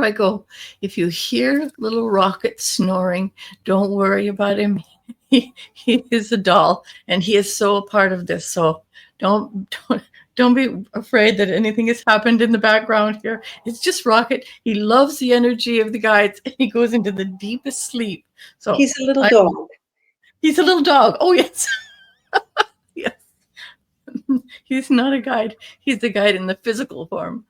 I go, if you hear little Rocket snoring, don't worry about him. He is a doll, and he is so a part of this. So don't be afraid that anything has happened in the background here. It's just Rocket. He loves the energy of the guides, and he goes into the deepest sleep. So he's a little dog. He's a little dog. Oh, yes. Yes. He's not a guide. He's the guide in the physical form.